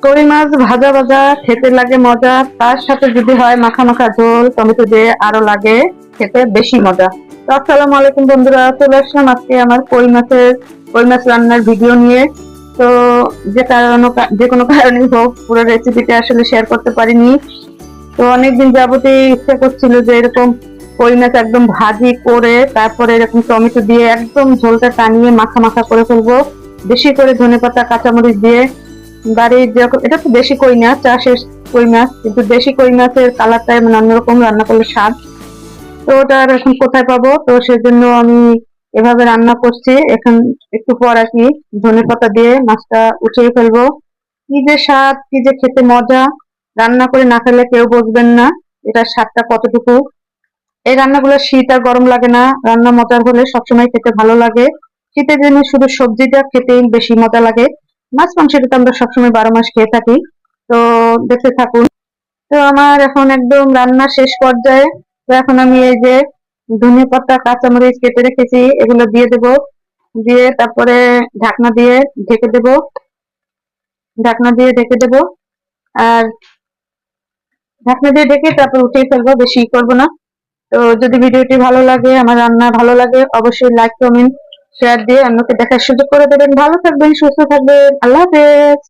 কই মাছ ভাজা ভাজা খেতে লাগে মজা, তার সাথে যদি হয় মাখা মাখা ঝোল টমেটো দিয়ে আরো লাগে খেতে বেশি মজা। তো আসসালামু আলাইকুম বন্ধুরা, চলে আসলাম আজকে আমার কই মাছ রান্নার ভিডিও নিয়ে। তো যে কোনো কারণে হোক পুরো রেসিপিটা আসলে শেয়ার করতে পারিনি। তো অনেকদিন যাবতই ইচ্ছা করছিল যে এরকম কই মাছ একদম ভাজি করে তারপরে এরকম টমেটো দিয়ে একদম ঝোলটা টানিয়ে মাখা মাখা করে ফেলবো, বেশি করে ধনেপাতা কাঁচামরিচ দিয়ে। বাড়ির যেরকম, এটা তো দেশি কই মাছ, চাষের কই মাছ, কিন্তু দেশি কই মাছের কালারটাই মানে অন্যরকম, রান্না করলে স্বাদ। তো ওটা আর এখন কোথায় পাবো, তো সেজন্য আমি এভাবে রান্না করছি। এখন একটু পর আর কি ধনেপাতা দিয়ে মাছটা উঠিয়ে ফেলবো। কি যে স্বাদ, কি যে খেতে মজা, রান্না করে না খেলে কেউ বুঝবেন না এটার স্বাদটা কতটুকু। এই রান্নাগুলো শীত আর গরম লাগে না, রান্না মজার হলে সবসময় খেতে ভালো লাগে। শীতের দিনে শুধু সবজিটা খেতেই বেশি মজা লাগে। মাছ মাংসটা তো আমরা সবসময় 12 মাস খেয়ে থাকি। তো দেখতে থাকুন। তো আমার এখন একদম রান্না শেষ পর্যায়ে। তো এখন আমি এই যে ধনেপাতা কাঁচামরিচ কেটে রেখেছি এগুলো দিয়ে দেব, দিয়ে তারপরে ঢাকনা দিয়ে ঢেকে দেব, ঢাকনা দিয়ে ঢেকে দেব। আর ঢাকনা দিয়ে ঢেকে তারপর উঠিয়ে ফেলবো, বেশি করবো না। তো যদি ভিডিওটি ভালো লাগে, আমার রান্না ভালো লাগে, অবশ্যই লাইক কমেন্ট শেয়ার দিয়ে অন্যকে দেখার সুযোগ করে দেবেন। ভালো থাকবেন, সুস্থ থাকবেন, আল্লাহ হাফেজ।